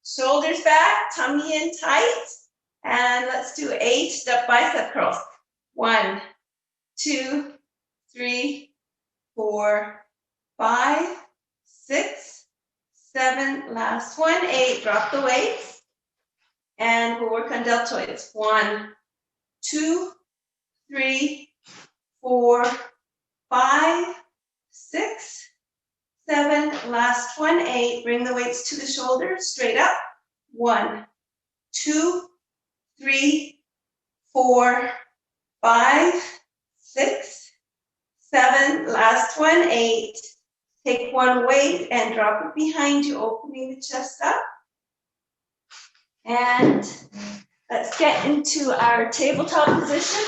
Shoulders back, tummy in tight. And let's do 8 bicep curls. 1, 2, 3, 4, 5, 6, 7. Last one, 8. Drop the weights. And we'll work on deltoids. 1, 2, 3, 4, 5, 6, 7. Last one, 8. Bring the weights to the shoulders, straight up. 1, 2, 3, 4, 5, 6, 7. Last one, 8. Take one weight and drop it behind you, opening the chest up. And let's get into our tabletop position.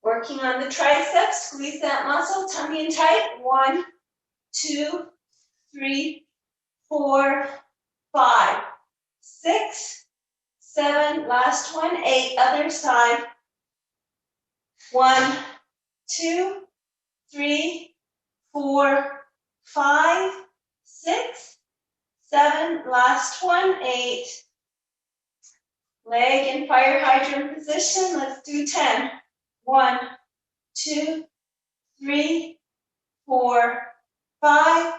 Working on the triceps, squeeze that muscle, tummy in tight. 1, 2, 3, 4, 5, 6, 7. Last one, 8. Other side. 1, 2, 3, 4, 5, 6, 7. Last one, 8. Leg in fire hydrant position. Let's do 10. 1, 2, 3, 4, 5,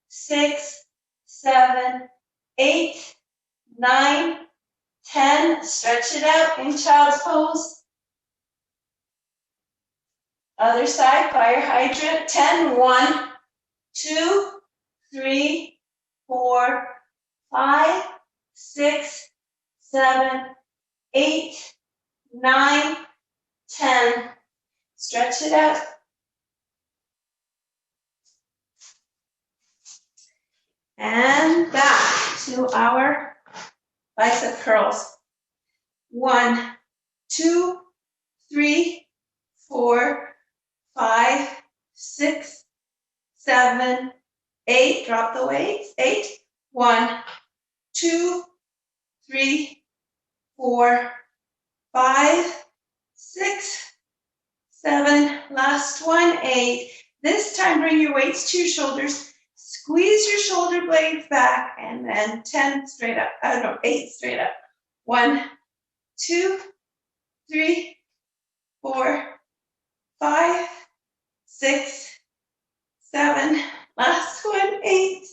6, 7, 8, 9, 10. Stretch it out in child's pose. Other side, fire hydrant. 10. 1, 2, 3, 4, 5, 6, 7, 8, 9, 10. Stretch it out. And back to our bicep curls. 1, 2, 3, 4, 5, 6, 7, 8. Drop the weights. 8. 1, 2, 3, 4, 5, 6, 7. Last one, 8. This time, bring your weights to your shoulders. Squeeze your shoulder blades back, and then 10 straight up. 8 straight up. 1, 2, 3, 4, 5, 6, 7. Last one, 8.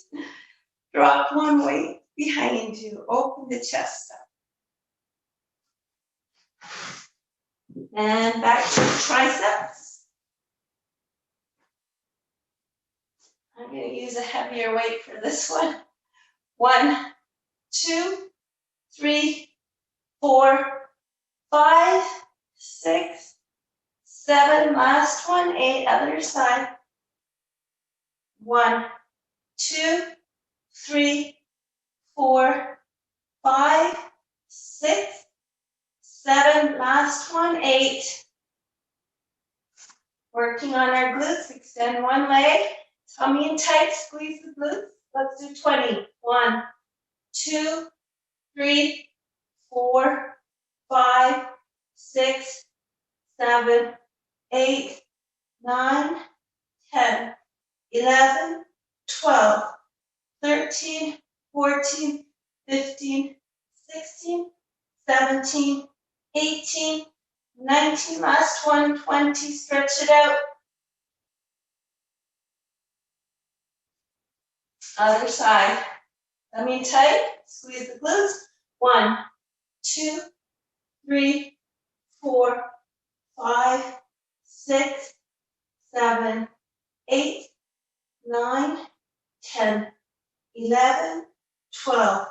Drop one weight behind you. Open the chest up. And back to the triceps. I'm going to use a heavier weight for this one. 1, 2, 3, 4, 5, 6, 7. Last one, 8. Other side. 1, 2, 3, 4, 5, 6, 7. Last one, 8. Working on our glutes. Extend one leg. Tummy in tight. Squeeze the glutes. Let's do 20. 1, 2, 3, 4, 5, 6, 7, 8, 9, 10, 11, 12, 13, 14, 15, 16, 17, 18, 19. Last one, 20. Stretch it out. Other side. Tummy tight. Squeeze the glutes. 1, 2, 3, 4, 5, 6, 7, 8, 9, 10, 11, 12,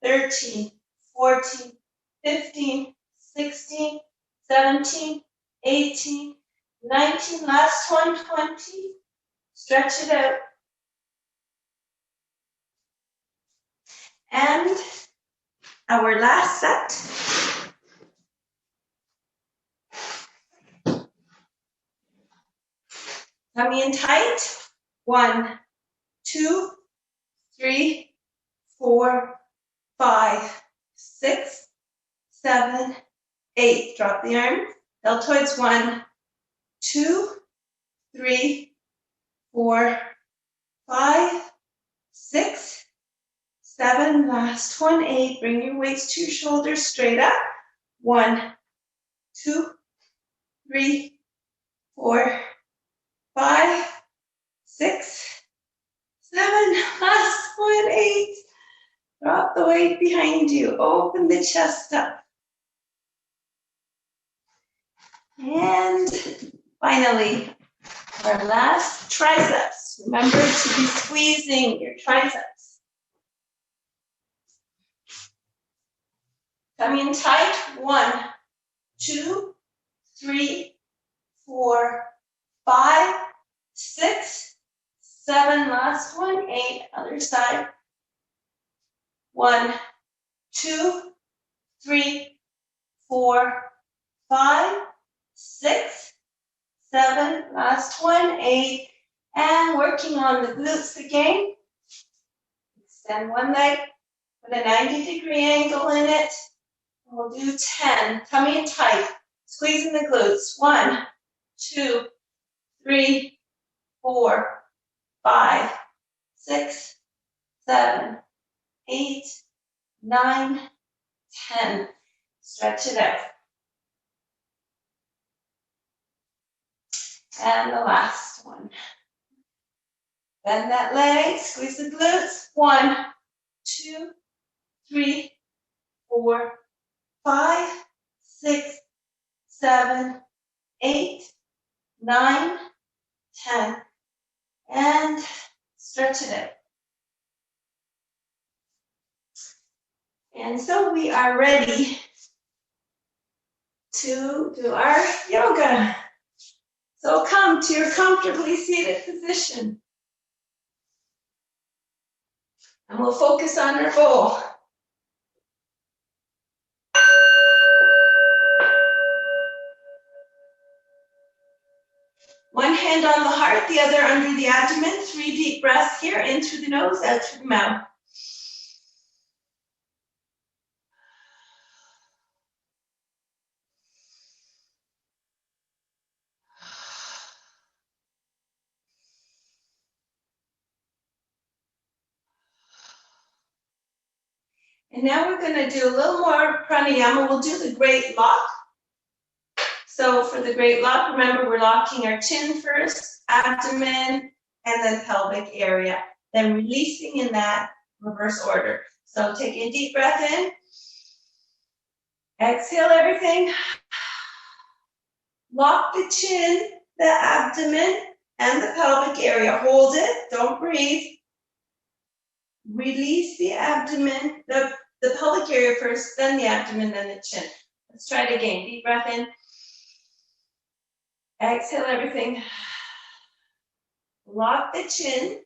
13, 14, 15, 16, 17, 18, 19. Last one, 20. Stretch it out. And our last set. Tummy in tight. 1, 2, 3, 4, 5, 6, 7, 8. Drop the arms. Deltoids. 1, 2, 3, 4, 5, 6, 7, last one, 8. Bring your weights to your shoulders straight up. 1, 2, 3, 4, 5, 6, 7, last one, 8. Drop the weight behind you. Open the chest up. And finally, our last triceps. Remember to be squeezing your triceps. Come in tight. 1, 2, 3, 4, 5, 6, 7. Last one, 8. Other side. 1, 2, 3, 4, 5, 6, 7. Last one, 8. And working on the glutes again. Extend one leg. Put a 90-degree angle in it. We'll do 10. Tummy in tight. Squeezing the glutes. 1, 2, 3, 4, 5, 6, 7, 8, 9, 10. Stretch it out. And the last one. Bend that leg, squeeze the glutes. 1, 2, 3, 4, 5, 6, 7, 8, 9, 10. And stretch it out. And so we are ready to do our yoga. So come to your comfortably seated position. And we'll focus on our bowl. One hand on the heart, the other under the abdomen. 3 deep breaths here, in through the nose, out through the mouth. And now we're going to do a little more pranayama. We'll do the great lock. So for the great lock, remember we're locking our chin first, abdomen, and then pelvic area. Then releasing in that reverse order. So take a deep breath in. Exhale everything. Lock the chin, the abdomen, and the pelvic area. Hold it. Don't breathe. Release the abdomen, the pelvic area first, then the abdomen, then the chin. Let's try it again. Deep breath in. Exhale everything. Lock the chin,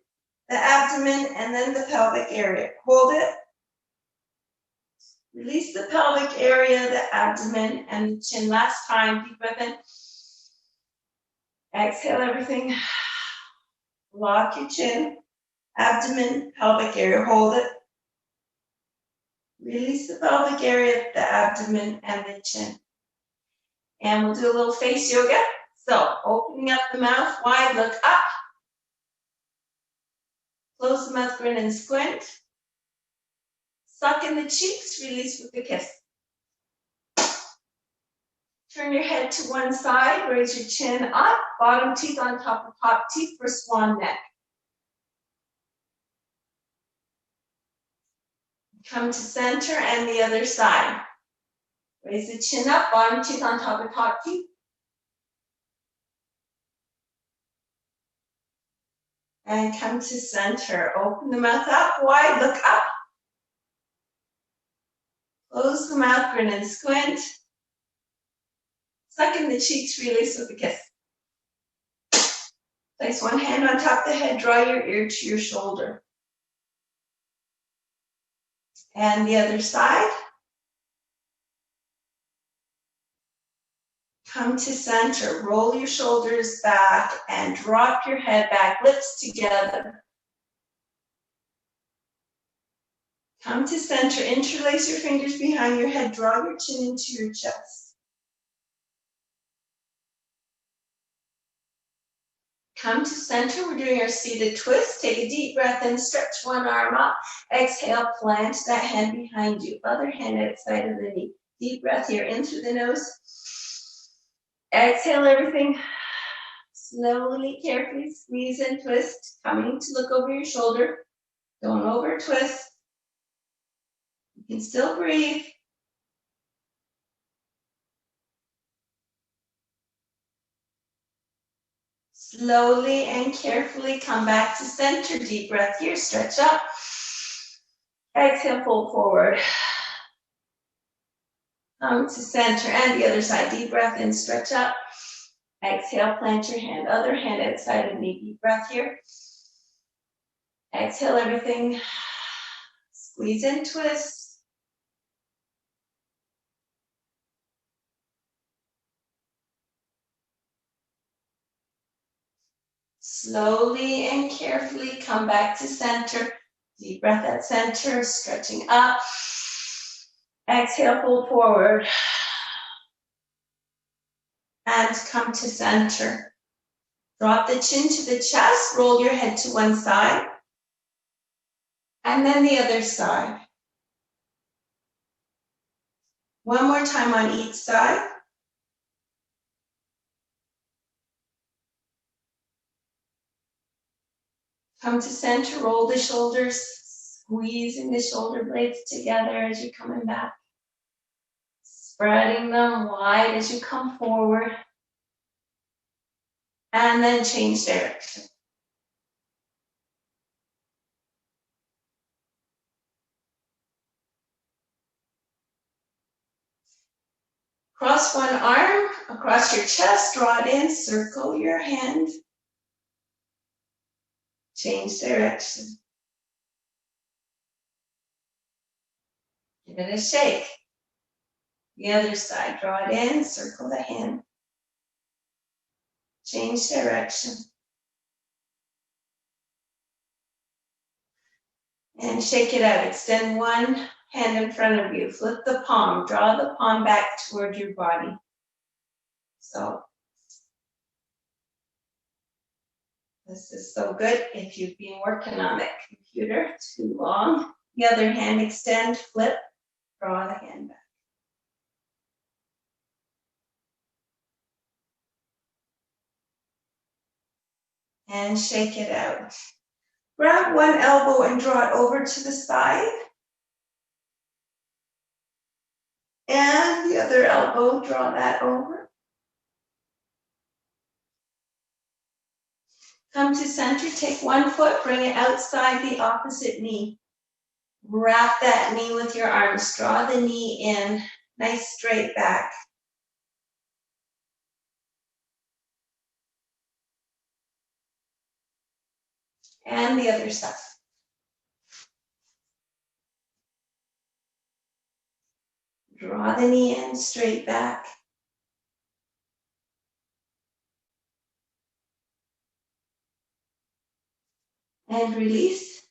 the abdomen, and then the pelvic area. Hold it. Release the pelvic area, the abdomen, and the chin. Last time. Deep breath in. Exhale everything. Lock your chin, abdomen, pelvic area. Hold it. Release the pelvic area, the abdomen, and the chin. And we'll do a little face yoga. So opening up the mouth wide, look up. Close the mouth, grin and squint. Suck in the cheeks, release with a kiss. Turn your head to one side, raise your chin up, bottom teeth on top of top teeth for swan neck. Come to center and the other side. Raise the chin up, bottom teeth on top of top teeth. And come to center. Open the mouth up wide, look up. Close the mouth, grin and squint. Suck in the cheeks, release with a kiss. Place one hand on top of the head, draw your ear to your shoulder. And the other side. Come to center, roll your shoulders back and drop your head back, lips together. Come to center, interlace your fingers behind your head, draw your chin into your chest. Come to center. We're doing our seated twist. Take a deep breath in, stretch one arm up. Exhale, plant that hand behind you. Other hand outside of the knee. Deep breath here, in through the nose. Exhale everything. Slowly, carefully squeeze and twist. Coming to look over your shoulder. Don't over twist. You can still breathe. Slowly and carefully come back to center. Deep breath here, stretch up. Exhale, fold forward. Come to center and the other side. Deep breath in, stretch up. Exhale, plant your hand. Other hand outside of knee. Deep breath here. Exhale everything. Squeeze and twist. Slowly and carefully come back to center. Deep breath at center, stretching up. Exhale, fold forward. And come to center. Drop the chin to the chest, roll your head to one side. And then the other side. One more time on each side. Come to center, roll the shoulders, squeezing the shoulder blades together as you're coming back. Spreading them wide as you come forward. And then change direction. Cross one arm across your chest, draw it in, circle your hand. Change direction. Give it a shake. The other side, draw it in, circle the hand. Change direction. And shake it out. Extend one hand in front of you. Flip the palm. Draw the palm back toward your body. So, this is so good if you've been working on that computer too long. The other hand, extend, flip, draw the hand back. And shake it out. Grab one elbow and draw it over to the side. And the other elbow, draw that over. Come to center, take one foot, bring it outside the opposite knee. Wrap that knee with your arms. Draw the knee in, nice straight back. And the other side. Draw the knee in, straight back. And release.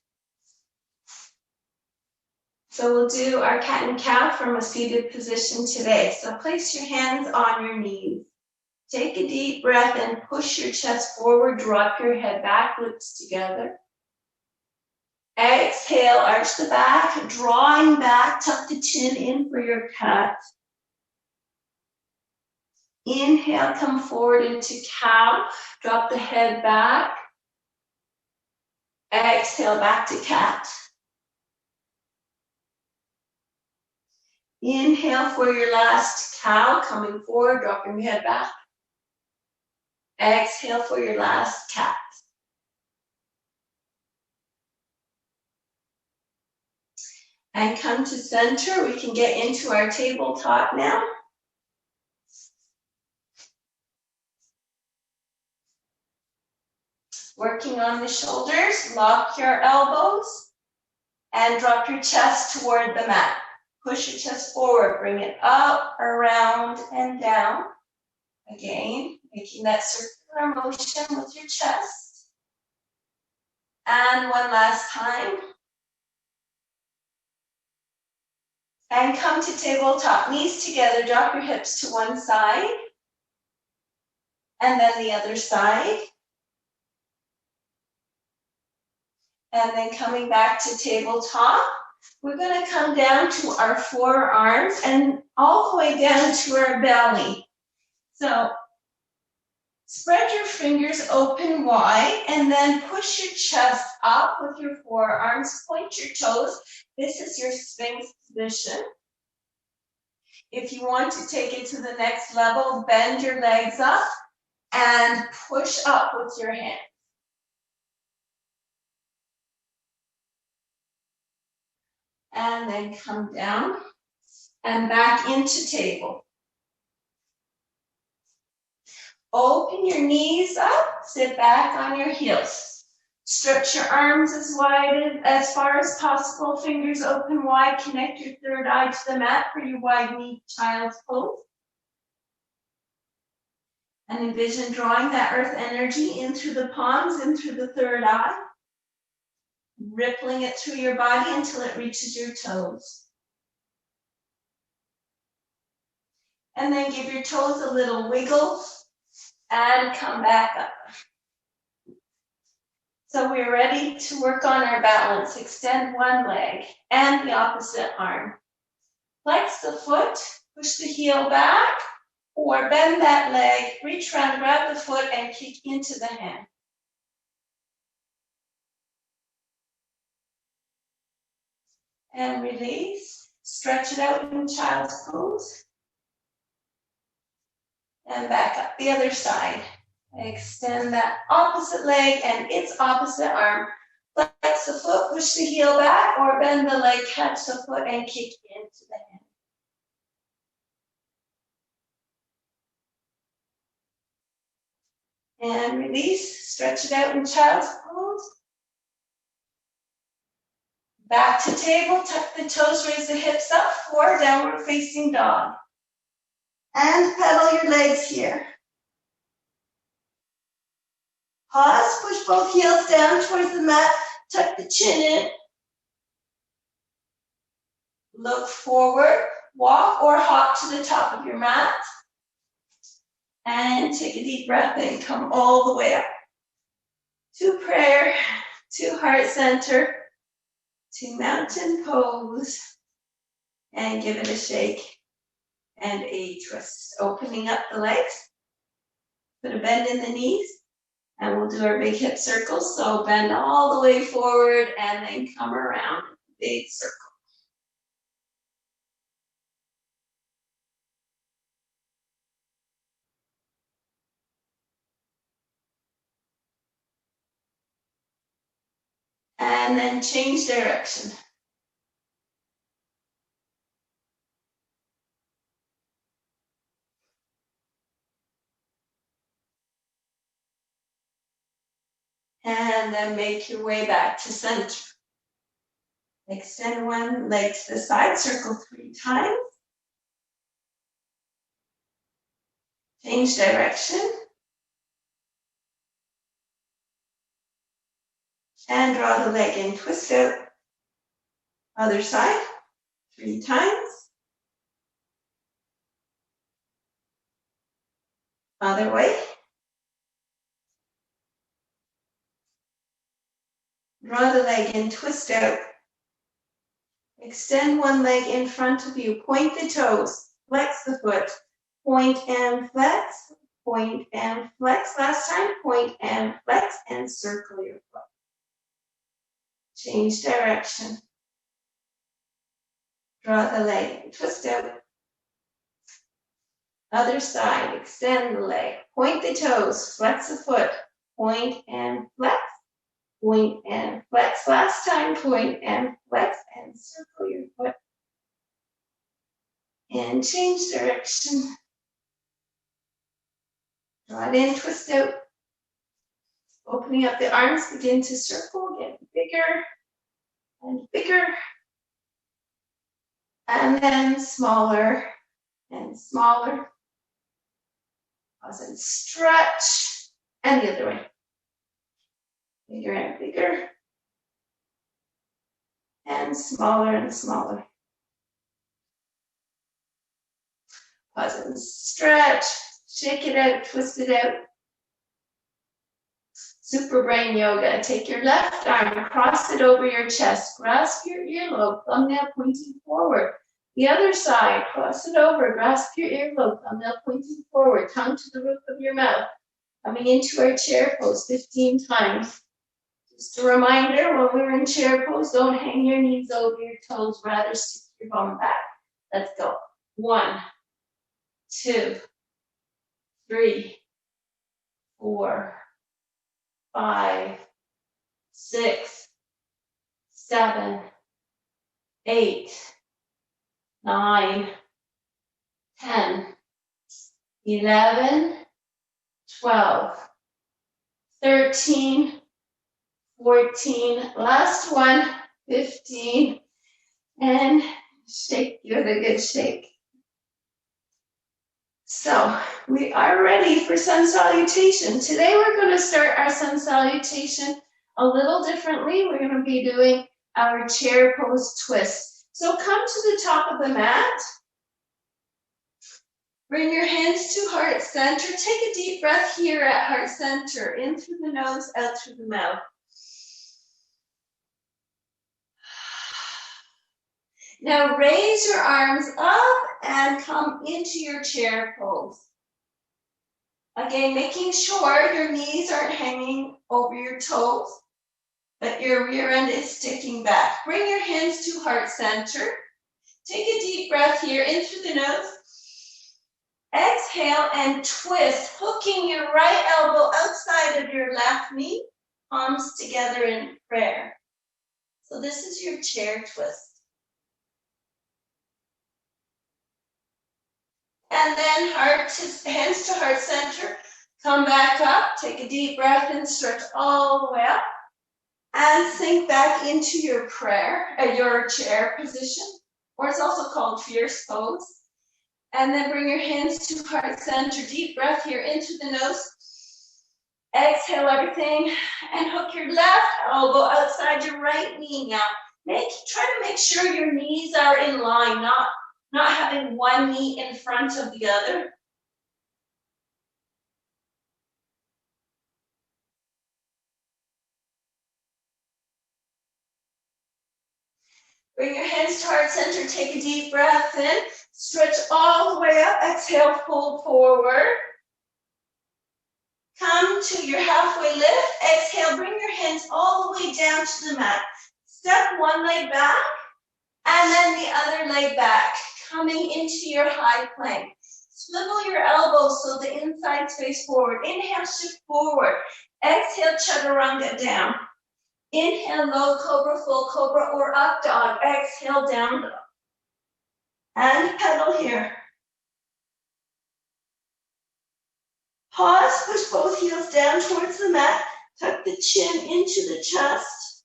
So we'll do our cat and cow from a seated position today. So place your hands on your knees. Take a deep breath and push your chest forward, drop your head back, lips together. Exhale, arch the back, drawing back, tuck the chin in for your cat. Inhale, come forward into cow, drop the head back. Exhale, back to cat. Inhale for your last cow, coming forward, dropping your head back. Exhale for your last cat. And come to center. We can get into our tabletop now. Working on the shoulders, lock your elbows and drop your chest toward the mat. Push your chest forward, bring it up, around, and down. Again, making that circular motion with your chest. And one last time. And come to tabletop, knees together, drop your hips to one side. And then the other side. And then coming back to tabletop, we're going to come down to our forearms and all the way down to our belly. So spread your fingers open wide and then push your chest up with your forearms. Point your toes. This is your Sphinx position. If you want to take it to the next level, bend your legs up and push up with your hands. And then come down and back into table. Open your knees up, sit back on your heels. Stretch your arms as far as possible, fingers open wide, connect your third eye to the mat for your wide knee child's pose. And envision drawing that earth energy in through the palms, in through the third eye, rippling it through your body until it reaches your toes. And then give your toes a little wiggle and come back up. So we're ready to work on our balance. Extend one leg and the opposite arm. Flex the foot, push the heel back, or bend that leg, reach around, grab the foot, and kick into the hand. And release. Stretch it out in child's pose. And back up the other side. Extend that opposite leg and its opposite arm. Flex the foot, push the heel back, or bend the leg, catch the foot, and kick into the hand. And release. Stretch it out in child's pose. Back to table, tuck the toes, raise the hips up for downward facing dog. And pedal your legs here. Pause, push both heels down towards the mat, tuck the chin in. Look forward, walk or hop to the top of your mat. And take a deep breath in, come all the way up. To prayer, to heart center, to mountain pose. And give it a shake and a twist. Opening up the legs. Put a bend in the knees. And we'll do our big hip circles. So bend all the way forward and then come around. Big circle. And then change direction. And then make your way back to center. Extend one leg to the side, circle 3 times. Change direction. And draw the leg in, twist out. Other side, 3 times. Other way. Draw the leg in, twist out. Extend one leg in front of you. Point the toes. Flex the foot. Point and flex. Point and flex. Last time, point and flex and circle your foot. Change direction. Draw the leg, twist out. Other side, extend the leg. Point the toes, flex the foot. Point and flex. Point and flex. Last time, point and flex and circle your foot. And change direction. Draw it in, twist out. Opening up the arms, begin to circle, get bigger and bigger. And then smaller and smaller. Pause and stretch. And the other way. Bigger and bigger. And smaller and smaller. Pause and stretch. Shake it out, twist it out. Super Brain Yoga. Take your left arm, cross it over your chest, grasp your earlobe, thumbnail pointing forward. The other side, cross it over, grasp your earlobe, thumbnail pointing forward, tongue to the roof of your mouth. Coming into our chair pose 15 times. Just a reminder, when we're in chair pose, don't hang your knees over your toes, rather stick your bum back. Let's go. 1, 2, 3, 4, 5, 6, 7, 8, 9, 10, 11, 12, 13, 14, last one, 15, and shake, give it a good shake. So we are ready for sun salutation. Today we're going to start our sun salutation a little differently. We're going to be doing our chair pose twist. So come to the top of the mat. Bring your hands to heart center. Take a deep breath here at heart center. In through the nose, out through the mouth. Now raise your arms up and come into your chair pose. Again, making sure your knees aren't hanging over your toes, but your rear end is sticking back. Bring your hands to heart center. Take a deep breath here in through the nose. Exhale and twist, hooking your right elbow outside of your left knee, palms together in prayer. So this is your chair twist. And then hands to heart center. Come back up, take a deep breath and stretch all the way up. And sink back into your your chair position, or it's also called fierce pose. And then bring your hands to heart center. Deep breath here into the nose. Exhale everything and hook your left elbow outside your right knee now. Try to make sure your knees are in line, not having one knee in front of the other. Bring your hands to heart center. Take a deep breath in. Stretch all the way up. Exhale, fold forward. Come to your halfway lift. Exhale, bring your hands all the way down to the mat. Step one leg back, and then the other leg back. Coming into your high plank. Swivel your elbows so the insides face forward. Inhale, shift forward. Exhale, chaturanga down. Inhale, low cobra, full cobra, or up dog. Exhale, down dog. And pedal here. Pause, push both heels down towards the mat. Tuck the chin into the chest.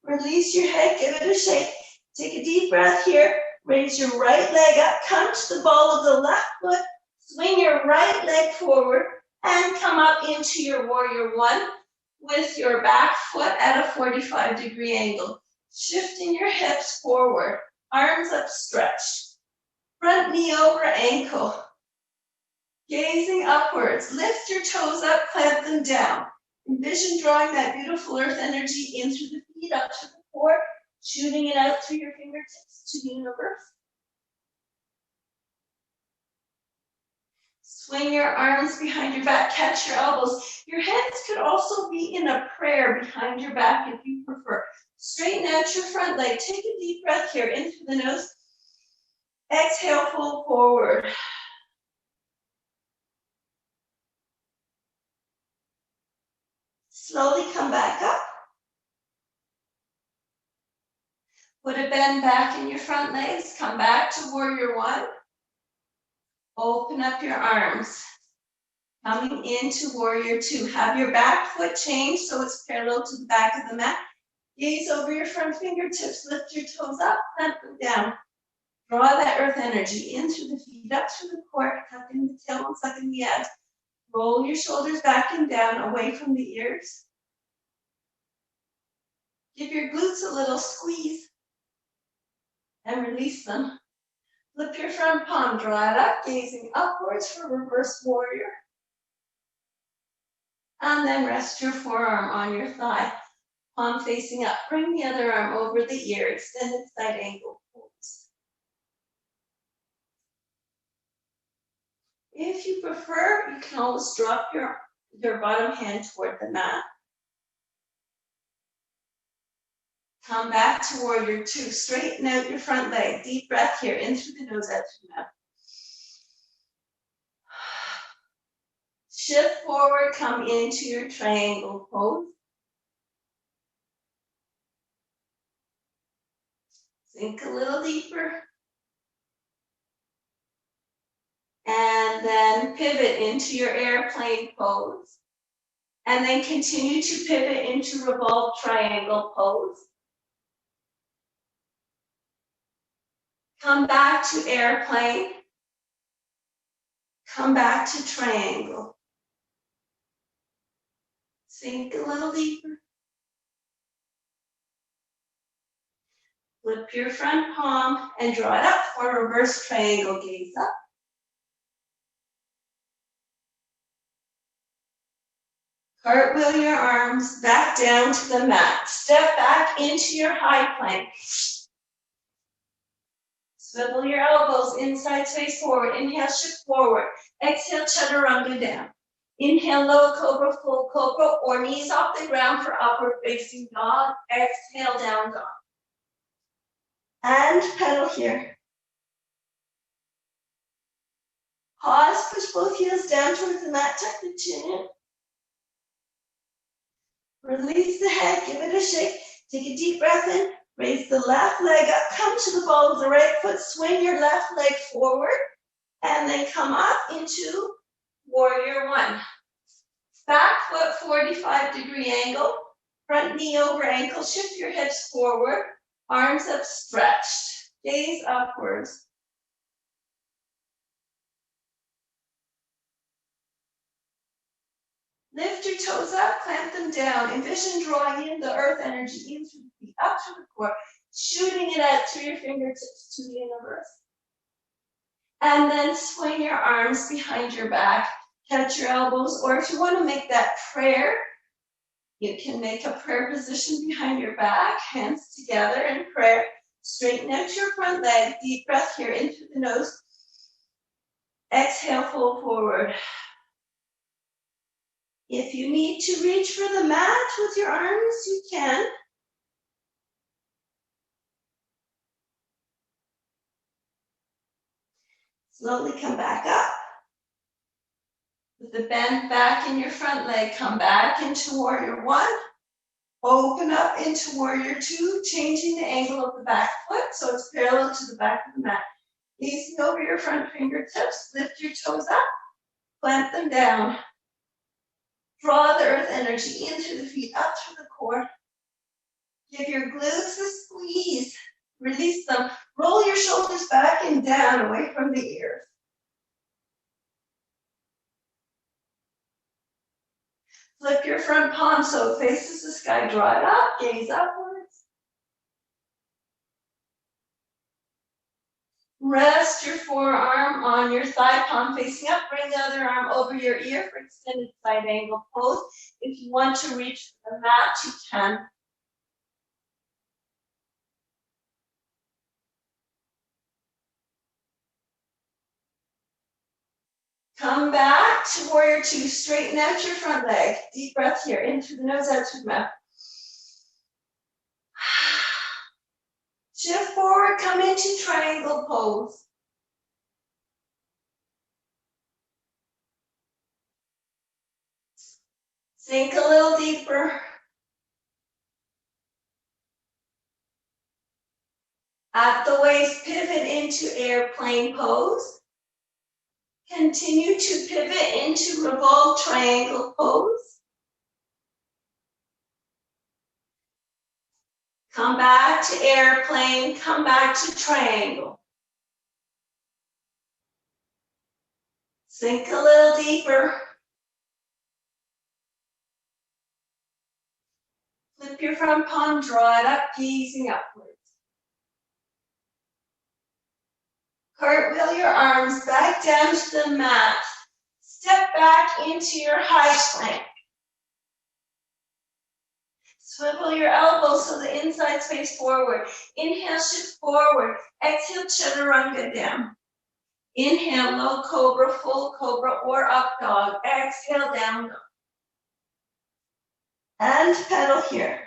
Release your head, give it a shake. Take a deep breath here. Raise your right leg up. Come to the ball of the left foot. Swing your right leg forward and come up into your warrior one with your back foot at a 45-degree angle. Shifting your hips forward. Arms up stretched. Front knee over ankle. Gazing upwards. Lift your toes up, clamp them down. Envision drawing that beautiful earth energy in through the feet up to the core. Shooting it out through your fingertips to the universe. Swing your arms behind your back, catch your elbows. Your hands could also be in a prayer behind your back if you prefer. Straighten out your front leg. Take a deep breath here in through the nose. Exhale, fold forward. Slowly come back up. Put a bend back in your front legs. Come back to warrior one. Open up your arms. Coming into warrior two. Have your back foot change so it's parallel to the back of the mat. Gaze over your front fingertips. Lift your toes up, clamp them down. Draw that earth energy in through the feet, up through the core, tucking the tailbone, sucking the abs. Roll your shoulders back and down, away from the ears. Give your glutes a little squeeze. And release them. Flip your front palm, draw it up, gazing upwards for reverse warrior. And then rest your forearm on your thigh, palm facing up. Bring the other arm over the ear, extended side angle pose. If you prefer, you can always drop your bottom hand toward the mat. Come back to warrior two. Straighten out your front leg. Deep breath here, in through the nose, out through the mouth. Shift forward, come into your triangle pose. Sink a little deeper. And then pivot into your airplane pose. And then continue to pivot into revolved triangle pose. Come back to airplane. Come back to triangle. Sink a little deeper. Flip your front palm and draw it up for a reverse triangle, gaze up. Cartwheel your arms back down to the mat. Step back into your high plank. Swivel your elbows inside, face forward. Inhale, shift forward. Exhale, chaturanga down. Inhale, low cobra, full cobra, or knees off the ground for upward facing dog. Exhale, down dog. And pedal here. Pause, push both heels down towards the mat, tuck the chin in. Release the head, give it a shake. Take a deep breath in. Raise the left leg up, come to the ball of the right foot, swing your left leg forward, and then come up into warrior one. Back foot 45-degree angle, front knee over ankle, shift your hips forward, arms up stretched, gaze upwards. Lift your toes up, clamp them down. Envision drawing in the earth energy in through the feet, up to the core, shooting it out through your fingertips to the universe. And then swing your arms behind your back, catch your elbows, or if you want to make that prayer, you can make a prayer position behind your back, hands together in prayer. Straighten out your front leg, deep breath here in through the nose. Exhale, fold forward. If you need to reach for the mat with your arms, you can. Slowly come back up. With the bend back in your front leg, come back into warrior one. Open up into warrior two, changing the angle of the back foot so it's parallel to the back of the mat. Easy over your front fingertips, lift your toes up, clamp them down. Draw the earth energy in through the feet, up through the core. Give your glutes a squeeze. Release them. Roll your shoulders back and down away from the ears. Flip your front palm so it faces the sky. Draw it up, gaze upwards. Rest your forearm on your thigh, palm facing up. Bring the other arm over your ear for extended side angle pose. If you want to reach for the mat, you can. Come back to warrior two. Straighten out your front leg. Deep breath here, in through the nose, out through the mouth. Shift forward, come into triangle pose. Sink a little deeper. At the waist, pivot into airplane pose. Continue to pivot into revolved triangle pose. Come back to airplane, come back to triangle. Sink a little deeper. Flip your front palm, draw it up, gazing upwards. Cartwheel your arms back down to the mat. Step back into your high plank. Swivel your elbows so the insides face forward. Inhale, shift forward. Exhale, chaturanga down. Inhale, low cobra, full cobra, or up dog. Exhale, down dog. And pedal here.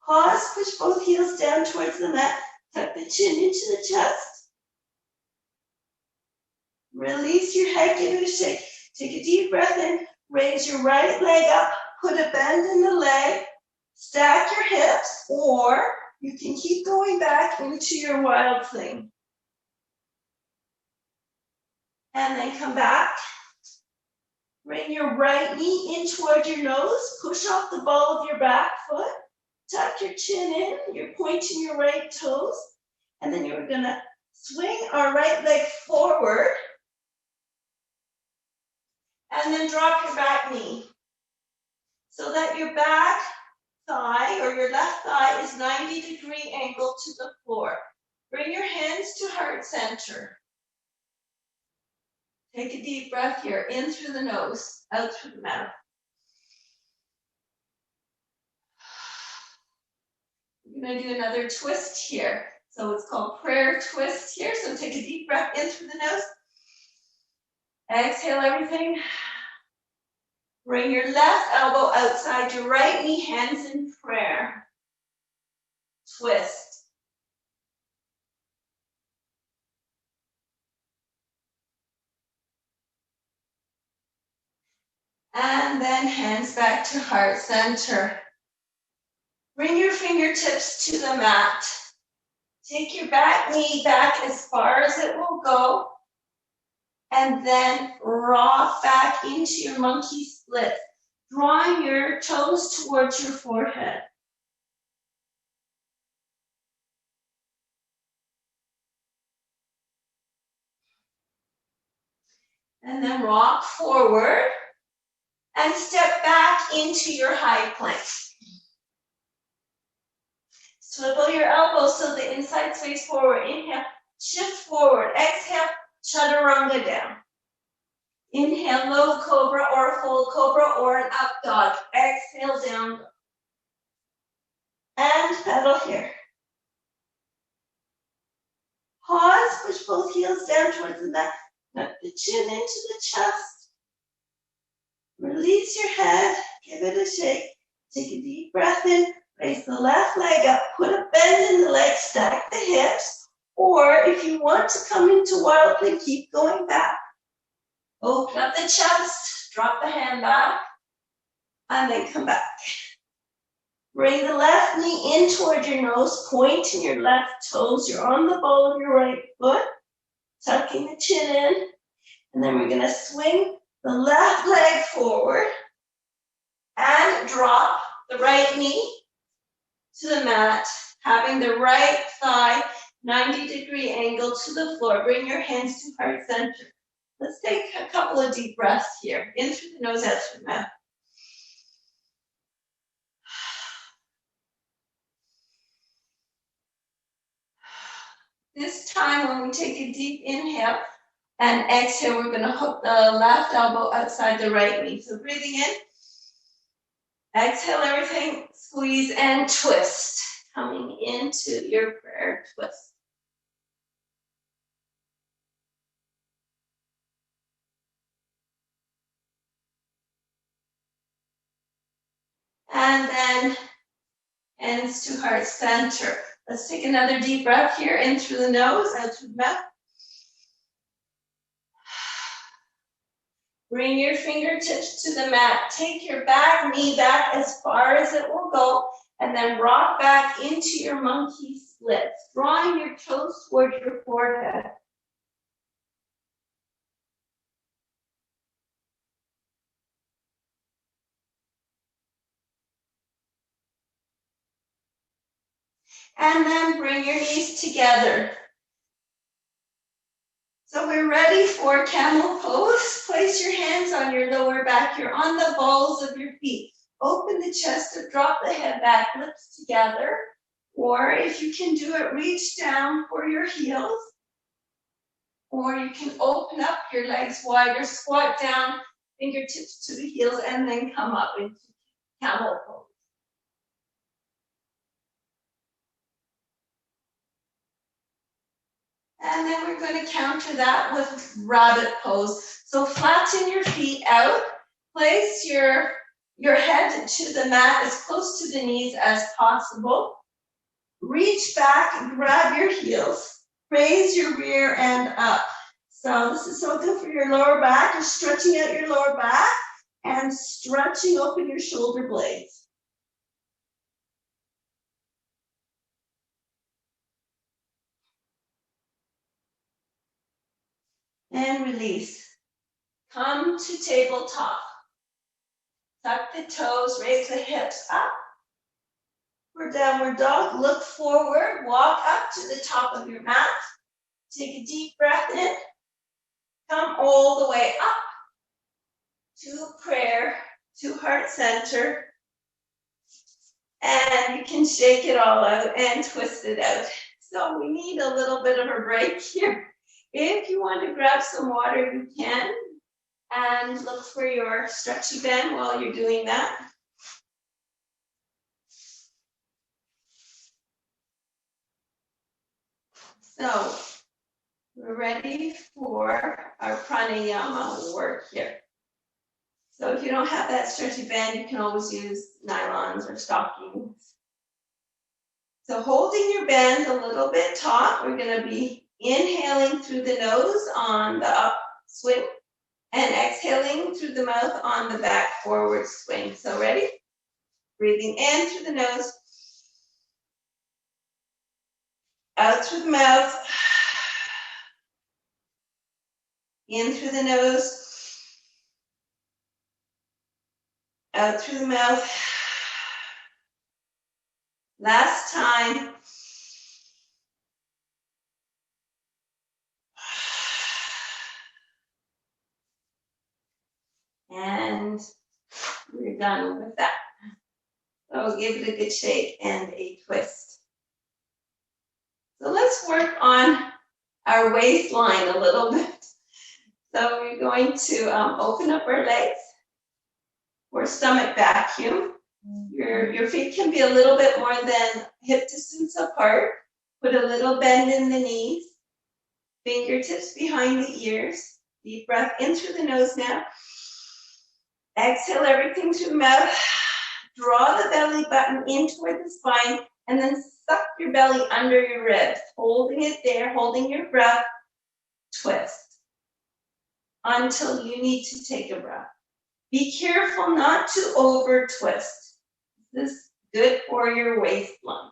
Pause, push both heels down towards the mat. Tuck the chin into the chest. Release your head, give it a shake. Take a deep breath in. Raise your right leg up. Put a bend in the leg. Stack your hips, or you can keep going back into your wild thing. And then come back. Bring your right knee in toward your nose. Push off the ball of your back foot. Tuck your chin in. You're pointing your right toes. And then you're going to swing our right leg forward. And then drop your back knee. So that your back thigh or your left thigh is 90-degree angle to the floor. Bring your hands to heart center. Take a deep breath here, in through the nose, out through the mouth. We're going to do another twist here. So it's called prayer twist here. So take a deep breath in through the nose. Exhale everything. Bring your left elbow outside your right knee, hands in prayer. Twist. And then hands back to heart center. Bring your fingertips to the mat. Take your back knee back as far as it will go. And then rock back into your monkey split, drawing your toes towards your forehead. And then rock forward and step back into your high plank. Swivel your elbows so the insides face forward. Inhale, shift forward. Exhale, chaturanga down. Inhale, low cobra or full cobra or an up dog. Exhale, down dog. And pedal here. Pause, push both heels down towards the mat. Tuck the chin into the chest. Release your head, give it a shake. Take a deep breath in, raise the left leg up, put a bend in the leg, stack the hips. Or if you want to come into wild thing, keep going back. Open up the chest, drop the hand back, and then come back. Bring the left knee in toward your nose, pointing your left toes. You're on the ball of your right foot, tucking the chin in. And then we're going to swing the left leg forward and drop the right knee to the mat, having the right thigh 90-degree angle to the floor. Bring your hands to heart center. Let's take a couple of deep breaths here. In through the nose, out through the mouth. This time when we take a deep inhale and exhale, we're going to hook the left elbow outside the right knee. So breathing in, exhale everything, squeeze and twist. Coming into your prayer twist. And then hands to heart center. Let's take another deep breath here, in through the nose, out through the mouth. Bring your fingertips to the mat. Take your back knee back as far as it will go, and then rock back into your monkey splits, drawing your toes towards your forehead. And then bring your knees together. So we're ready for Camel Pose. Place your hands on your lower back. You're on the balls of your feet. Open the chest or drop the head back, lips together. Or if you can do it, reach down for your heels. Or you can open up your legs wider, squat down fingertips to the heels, and then come up into Camel Pose. And then we're going to counter that with Rabbit Pose. So flatten your feet out, place your head to the mat as close to the knees as possible. Reach back, grab your heels, raise your rear end up. So this is so good for your lower back. You're stretching out your lower back and stretching open your shoulder blades. And release. Come to tabletop. Tuck the toes, raise the hips up. For downward dog, look forward, walk up to the top of your mat. Take a deep breath in. Come all the way up to prayer, to heart center. And you can shake it all out and twist it out. So we need a little bit of a break here. If you want to grab some water, you can. And look for your stretchy band while you're doing that. So we're ready for our pranayama work here. So if you don't have that stretchy band, you can always use nylons or stockings. So holding your band a little bit taut, we're going to be inhaling through the nose on the upswing and exhaling through the mouth on the back forward swing. So ready? Breathing in through the nose, out through the mouth, in through the nose, out through the mouth. Last time. And we're done with that. So give it a good shake and a twist. So let's work on our waistline a little bit. So we're going to open up our legs for stomach vacuum. Your feet can be a little bit more than hip distance apart. Put a little bend in the knees. Fingertips behind the ears. Deep breath in through the nose now. Exhale everything through the mouth. Draw the belly button in toward the spine and then suck your belly under your ribs. Holding it there, holding your breath. Twist until you need to take a breath. Be careful not to over twist. This is good for your waistline.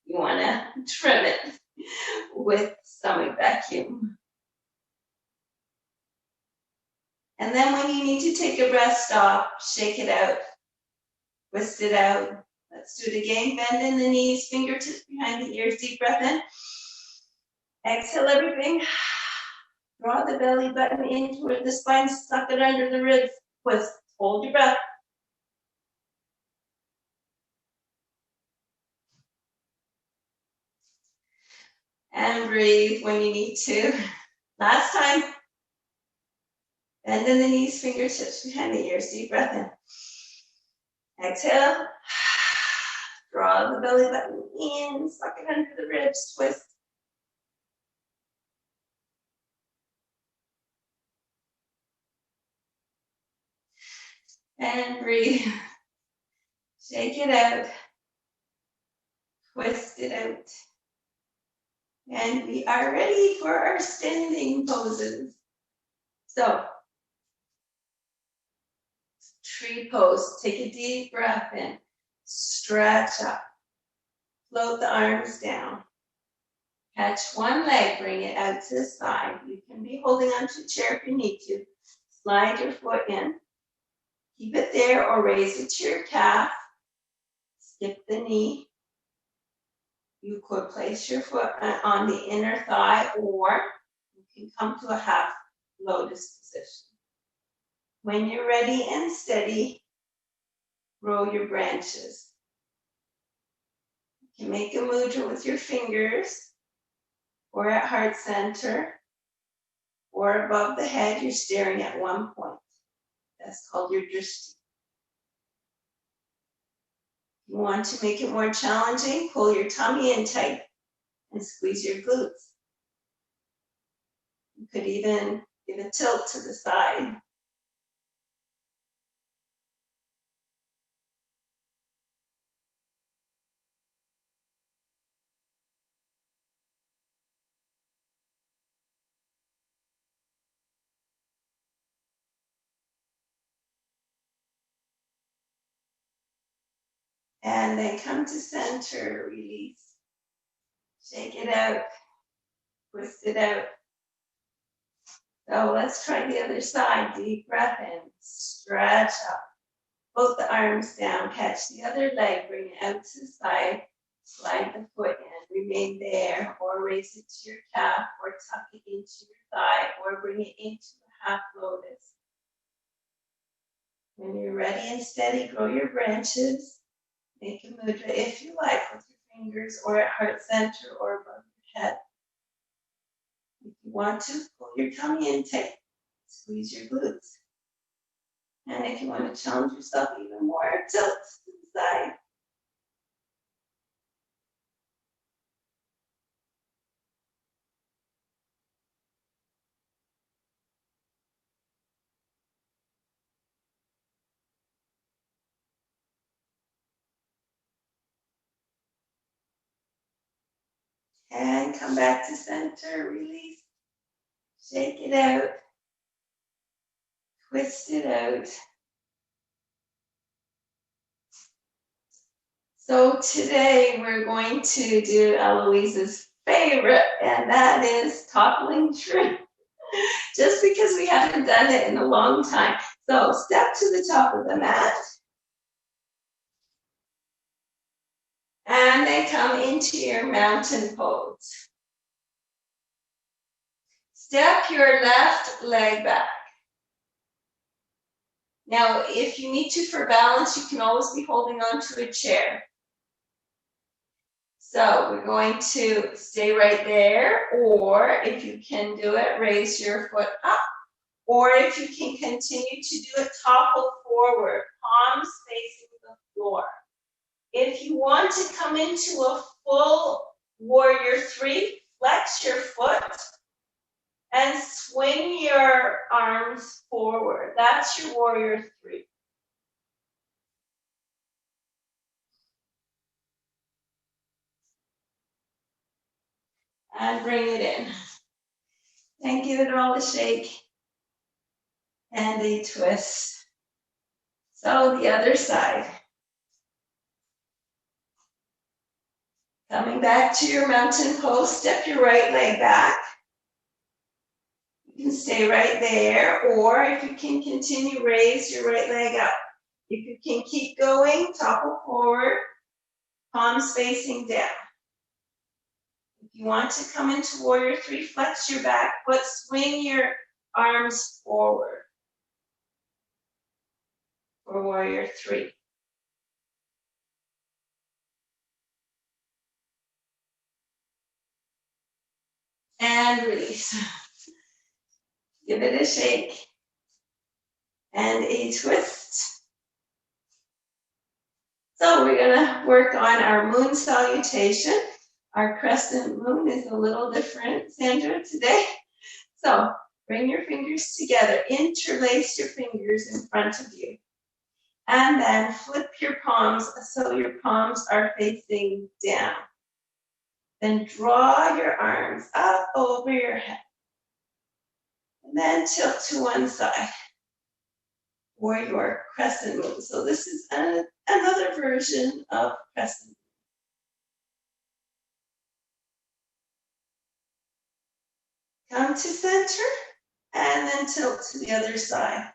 You want to trim it with stomach vacuum. And then when you need to take a breath, stop, shake it out, twist it out. Let's do it again. Bend in the knees, fingertips behind the ears, deep breath in. Exhale everything. Draw the belly button in toward the spine, suck it under the ribs, twist, hold your breath. And breathe when you need to. Last time. Bend in the knees, fingertips behind the ears, deep breath in. Exhale. Draw the belly button in, suck it under the ribs, twist. And breathe. Shake it out. Twist it out. And we are ready for our standing poses. So, tree pose. Take a deep breath in. Stretch up. Float the arms down. Catch one leg, bring it out to the side. You can be holding onto a chair if you need to. Slide your foot in. Keep it there or raise it to your calf. Skip the knee. You could place your foot on the inner thigh or you can come to a half lotus position. When you're ready and steady, grow your branches. You can make a mudra with your fingers or at heart center or above the head, you're staring at one point. That's called your drishti. You want to make it more challenging, pull your tummy in tight and squeeze your glutes. You could even give a tilt to the side. And then come to center, release. Shake it out, twist it out. So let's try the other side. Deep breath in, stretch up. Both the arms down, catch the other leg, bring it out to the side, slide the foot in, remain there, or raise it to your calf, or tuck it into your thigh, or bring it into a half lotus. When you're ready and steady, grow your branches. Make a mudra if you like with your fingers or at heart center or above your head. If you want to, pull your tummy in tight, squeeze your glutes. And if you want to challenge yourself even more, tilt to the side. And come back to center, release. Shake it out. Twist it out. So today we're going to do Eloise's favorite, and that is toppling tree. Just because we haven't done it in a long time. So step to the top of the mat. And then come into your mountain pose. Step your left leg back. Now, if you need to for balance, you can always be holding on to a chair. So we're going to stay right there, or if you can do it, raise your foot up. Or if you can continue to do it, topple forward, palms facing the floor. If you want to come into a full warrior three, flex your foot and swing your arms forward. That's your warrior three. And bring it in. And give it all a shake and a twist. So the other side. Coming back to your mountain pose, step your right leg back. You can stay right there, or if you can continue, raise your right leg up. If you can keep going, topple forward, palms facing down. If you want to come into warrior three, flex your back foot, swing your arms forward for warrior three. And release. Give it a shake and a twist. So we're gonna work on our moon salutation. Our crescent moon is a little different, Sandra, today. So bring your fingers together, interlace your fingers in front of you. And then flip your palms so your palms are facing down. Then draw your arms up over your head. And then tilt to one side for your crescent moon. So this is another version of crescent moon. Come to center and then tilt to the other side.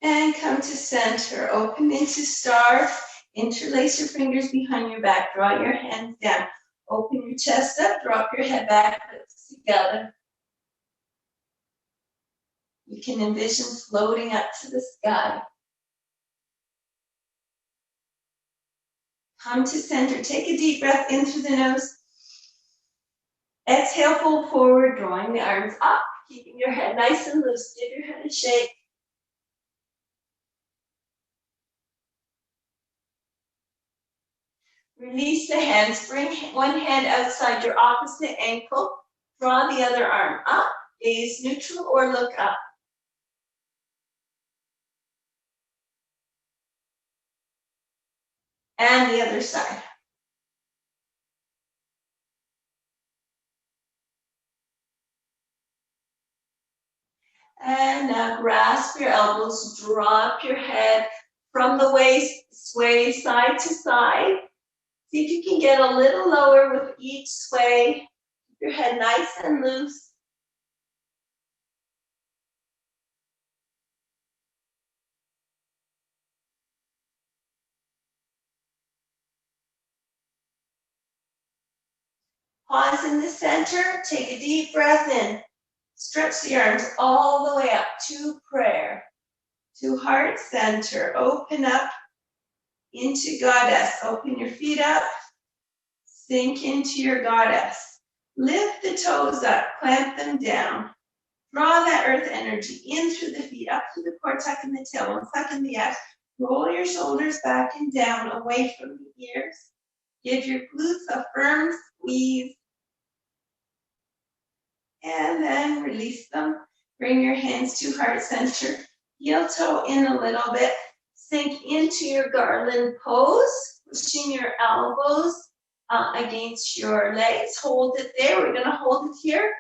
And come to center, open into star, interlace your fingers behind your back, draw your hands down, open your chest up, drop your head back, lips together. You can envision floating up to the sky. Come to center, take a deep breath in through the nose, Exhale, fold forward, drawing the arms up, keeping your head nice and loose. Give your head a shake. Release the hands. Bring one hand outside your opposite ankle. Draw the other arm up. Gaze neutral or look up. And the other side. And now grasp your elbows, drop your head from the waist, sway side to side. See if you can get a little lower with each sway. Keep your head nice and loose. Pause in the center, take a deep breath in. Stretch the arms all the way up to prayer, to heart center. Open up into goddess. Open your feet up, sink into your goddess. Lift the toes up, clamp them down. Draw that earth energy in through the feet, up to the core, tuck in the tailbone, suck in the abs. Roll your shoulders back and down, away from the ears. Give your glutes a firm squeeze. And then release them. Bring your hands to heart center. Heel toe in a little bit. Sink into your garland pose, pushing your elbows against your legs. Hold it there. We're going to hold it here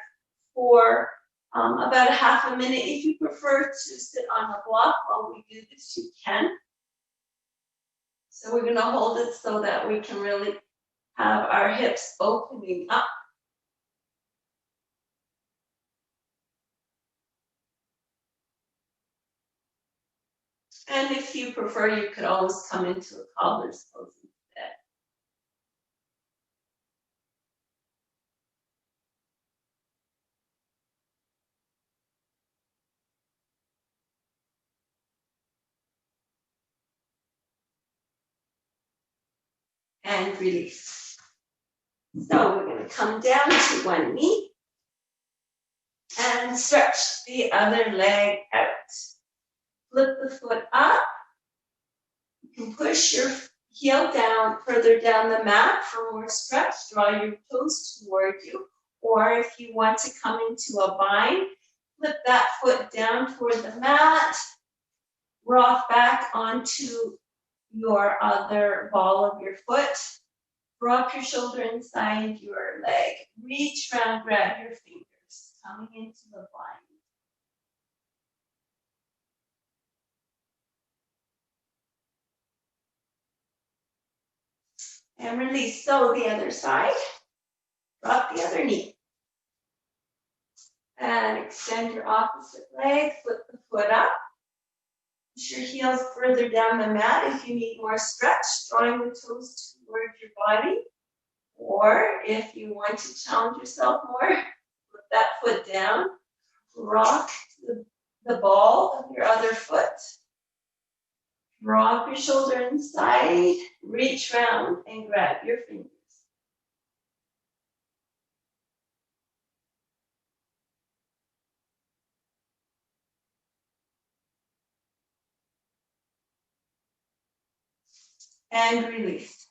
for about a half a minute. If you prefer to sit on a block while we do this, you can. So we're going to hold it so that we can really have our hips opening up. And if you prefer, you could always come into a cobbler's pose instead. And release. So we're going to come down to one knee and stretch the other leg out. Flip the foot up. You can push your heel down, further down the mat for more stretch. Draw your toes toward you. Or if you want to come into a bind, flip that foot down toward the mat. Rock back onto your other ball of your foot. Drop your shoulder inside your leg. Reach around, grab your fingers, coming into the bind. And release. So the other side. Drop the other knee. And extend your opposite leg. Flip the foot up. Push your heels further down the mat if you need more stretch, drawing the toes toward your body. Or if you want to challenge yourself more, put that foot down. Rock the ball of your other foot. Drop your shoulder inside, reach round and grab your fingers. And release.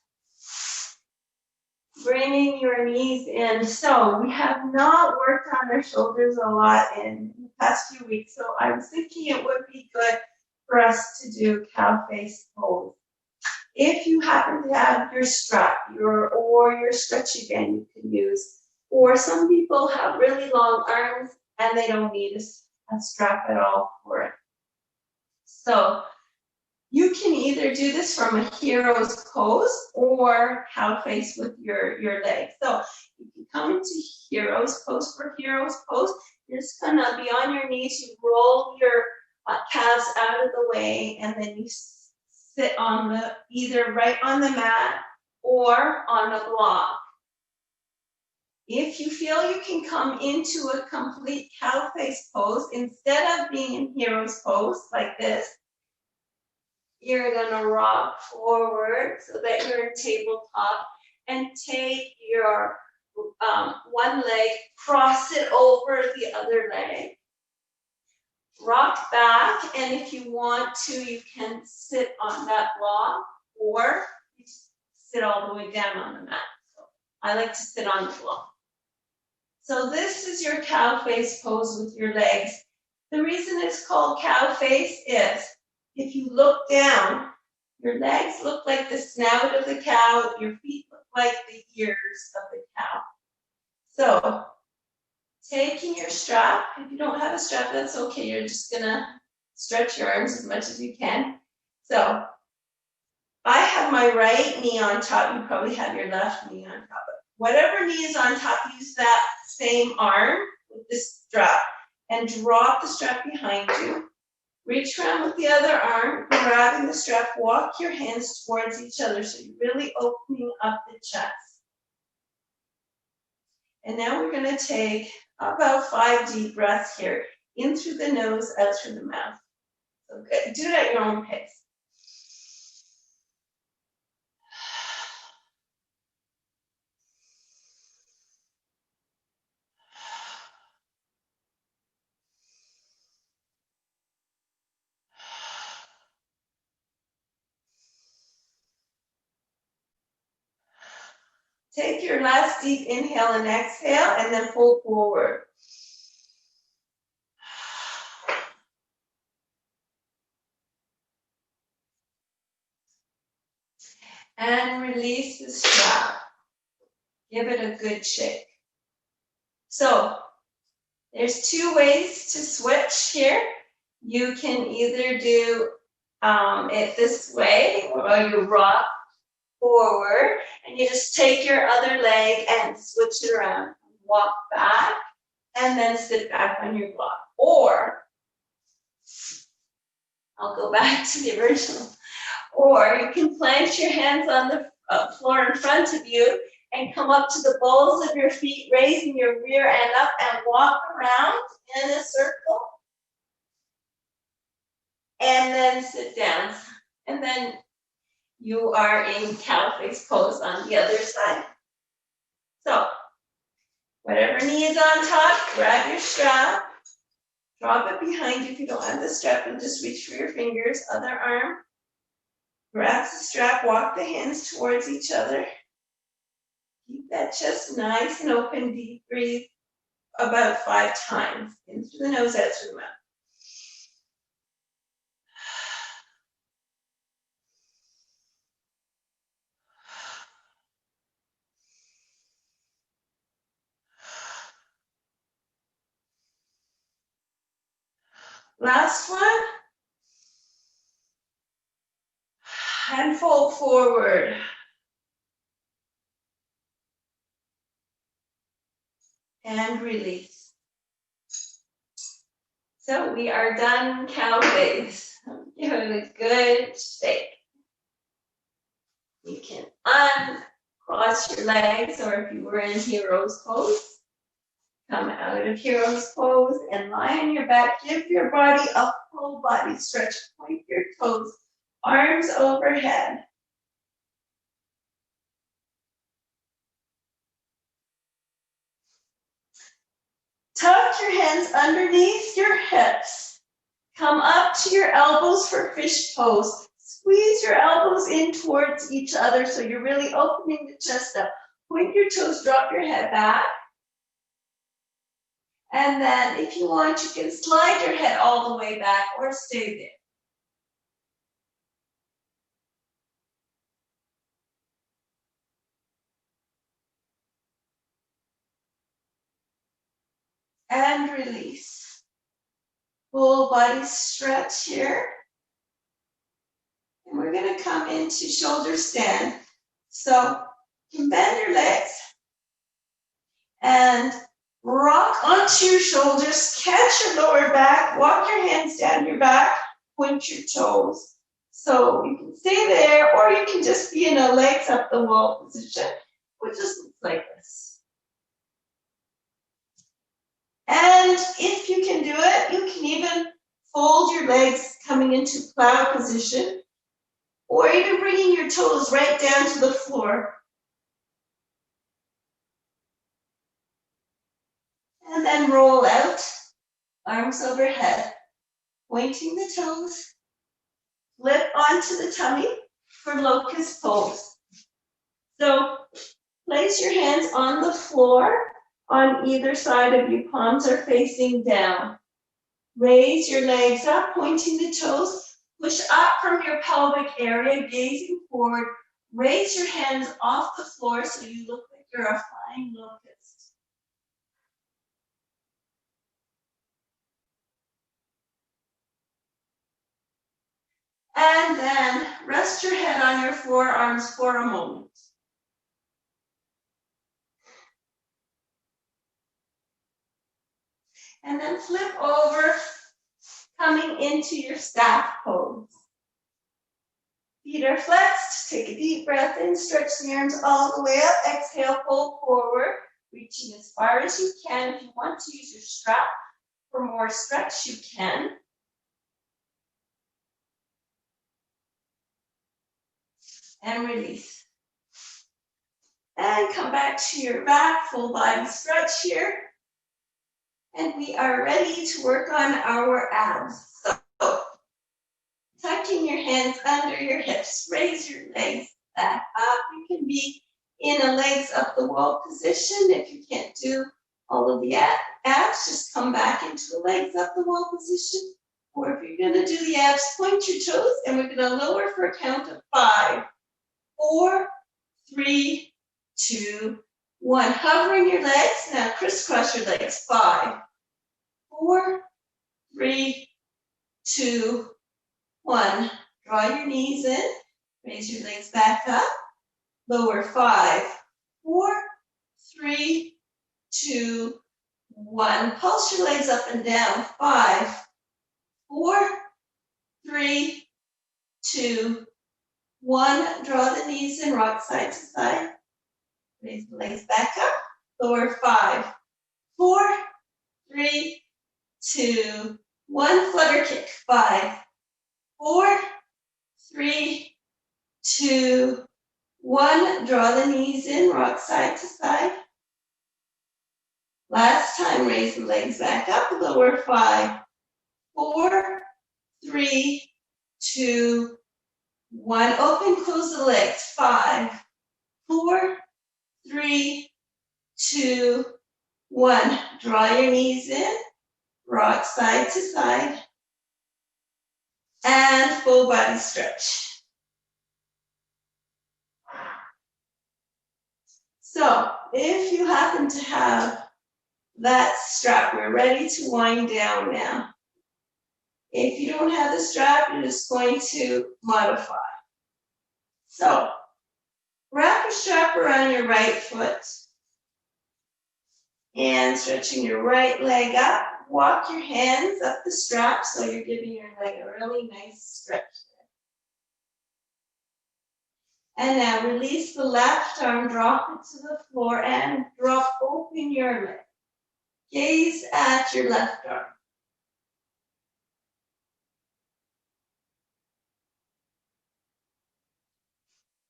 Bringing your knees in. So we have not worked on our shoulders a lot in the past few weeks, so I was thinking it would be good for us to do cow face pose. If you happen to have your strap or your stretchy band you can use, or some people have really long arms and they don't need a strap at all for it. So you can either do this from a hero's pose or cow face with your legs. So you can come into hero's pose. For hero's pose, you're just gonna be on your knees. You roll your calves out of the way, and then you sit on either right on the mat or on a block. If you feel you can come into a complete cow face pose, instead of being in hero's pose like this, you're gonna rock forward so that you're in tabletop and take your one leg, cross it over the other leg. Rock back, and if you want to, you can sit on that block, or you just sit all the way down on the mat. So I like to sit on the block. So this is your cow face pose with your legs. The reason it's called cow face is if you look down, your legs look like the snout of the cow, your feet look like the ears of the cow. So taking your strap, if you don't have a strap, that's okay. You're just gonna stretch your arms as much as you can. So I have my right knee on top. You probably have your left knee on top. But whatever knee is on top, use that same arm with the strap and drop the strap behind you. Reach around with the other arm, grabbing the strap. Walk your hands towards each other so you're really opening up the chest. And now we're going to take about 5 deep breaths here, in through the nose, out through the mouth. So good. Do it at your own pace. Take your last deep inhale and exhale, and then pull forward. And release the strap. Give it a good shake. So, there's 2 ways to switch here. You can either do it this way, or you rock forward, and you just take your other leg and switch it around. Walk back, and then sit back on your block. Or, I'll go back to the original. Or you can plant your hands on the floor in front of you and come up to the balls of your feet, raising your rear end up and walk around in a circle. And then sit down. And then you are in cow face pose on the other side. So, whatever knee is on top, grab your strap. Drop it behind you if you don't have the strap, and just reach for your fingers. Other arm. Grab the strap, walk the hands towards each other. Keep that chest nice and open, deep breathe about 5 times. In through the nose, out through the mouth. Last one. And fold forward. And release. So we are done cow face. Give it a good shake. You can uncross your legs, or if you were in hero's pose, come out of hero's pose and lie on your back. Give your body a full body stretch. Point your toes, arms overhead. Tuck your hands underneath your hips. Come up to your elbows for fish pose. Squeeze your elbows in towards each other so you're really opening the chest up. Point your toes, drop your head back. And then if you want, you can slide your head all the way back or stay there. And release. Full body stretch here. And we're going to come into shoulder stand. So you can bend your legs and rock onto your shoulders, catch your lower back, walk your hands down your back, point your toes. So you can stay there, or you can just be in a legs up the wall position, which just looks like this. And if you can do it, you can even fold your legs coming into plow position, or even bringing your toes right down to the floor. And then roll out, arms overhead, pointing the toes. Flip onto the tummy for locust pose. So place your hands on the floor on either side of you. Palms are facing down. Raise your legs up, pointing the toes. Push up from your pelvic area, gazing forward. Raise your hands off the floor so you look like you're a flying locust. And then rest your head on your forearms for a moment. And then flip over, coming into your staff pose. Feet are flexed. Take a deep breath in, stretch the arms all the way up. Exhale, pull forward, reaching as far as you can. If you want to use your strap for more stretch, you can. And release. And come back to your back, full body stretch here. And we are ready to work on our abs. So, tucking your hands under your hips, raise your legs back up. You can be in a legs up the wall position. If you can't do all of the abs, just come back into the legs up the wall position. Or if you're going to do the abs, point your toes, and we're going to lower for a count of 5, 4, 3, 2, 1. Hovering your legs. Now crisscross your legs. 5, 4, 3, 2, 1. Draw your knees in. Raise your legs back up. Lower. 5, 4, 3, 2, 1. Pulse your legs up and down. 5, 4, 3, 2, 1. Draw the knees in. Rock side to side. Raise the legs back up. Lower. 5, 4, 3, 2, 1. Flutter kick. 5, 4, 3, 2, 1. Draw the knees in. Rock side to side. Last time, raise the legs back up. Lower. 5, 4, 3, 2, 1. Open, close the legs. 5, 4, 3, 2, 1. Draw your knees in. Rock side to side. And full body stretch. So if you happen to have that strap, we're ready to wind down now. If you don't have the strap, you're just going to modify. So wrap a strap around your right foot and stretching your right leg up. Walk your hands up the strap so you're giving your leg a really nice stretch there. And now release the left arm, drop it to the floor and drop open your leg. Gaze at your left arm.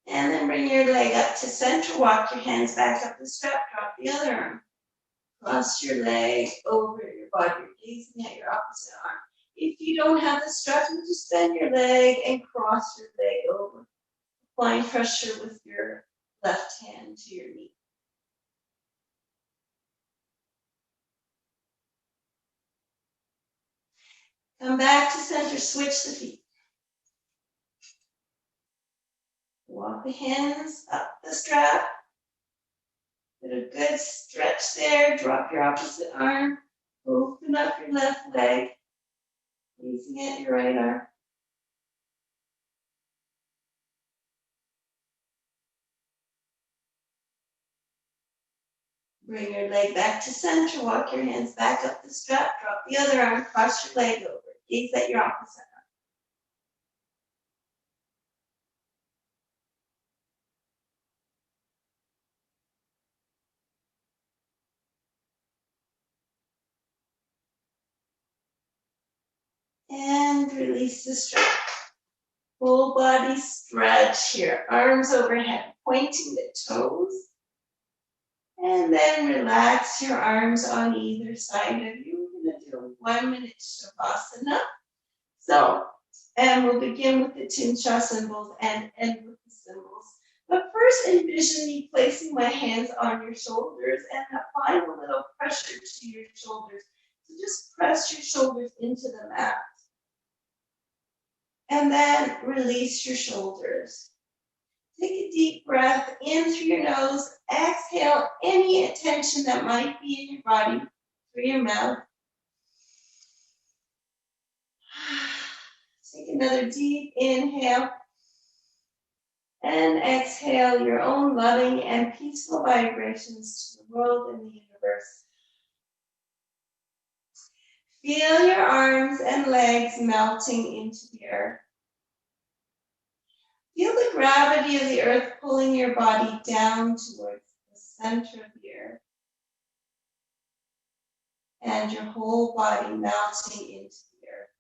And then bring your leg up to center. Walk your hands back up the strap. Drop the other arm. Cross your leg over your body. You're gazing at your opposite arm. If you don't have the strap, you just bend your leg and cross your leg over. Applying pressure with your left hand to your knee. Come back to center. Switch the feet. Walk the hands up the strap. Get a good stretch there. Drop your opposite arm. Open up your left leg. Gazing at your right arm. Bring your leg back to center. Walk your hands back up the strap. Drop the other arm. Cross your leg over. Gaze at your opposite arm. And release the strap. Full body stretch here. Arms overhead, pointing the toes. And then relax your arms on either side of you. We're going to do a 1-minute Shavasana. So, and we'll begin with the Chincha symbols and end with the symbols. But first, envision me placing my hands on your shoulders and applying a little pressure to your shoulders. So just press your shoulders into the mat. And then release your shoulders. Take a deep breath in through your nose. Exhale any tension that might be in your body through your mouth. Take another deep inhale. And exhale your own loving and peaceful vibrations to the world and the universe. Feel your arms and legs melting into the earth. Feel the gravity of the earth pulling your body down towards the center of the earth. And your whole body melting into the earth.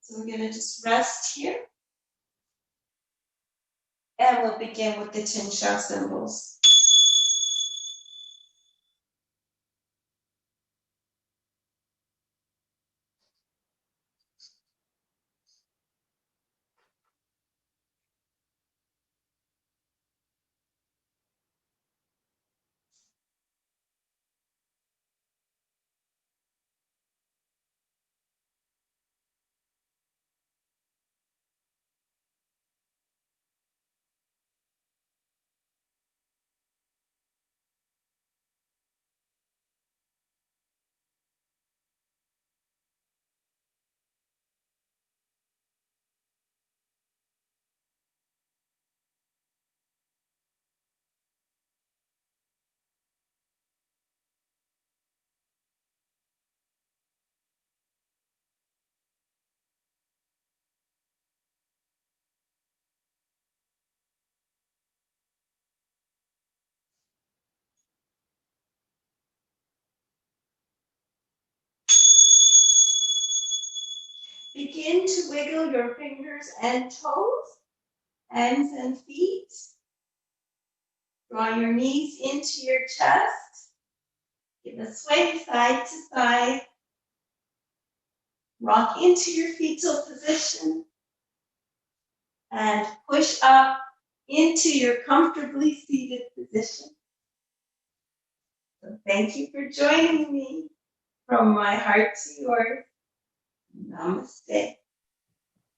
So we're going to just rest here. And we'll begin with the Chincha symbols. Begin to wiggle your fingers and toes, hands and feet. Draw your knees into your chest. Give a sway side to side. Rock into your fetal position. And push up into your comfortably seated position. So thank you for joining me. From my heart to yours. Namaste.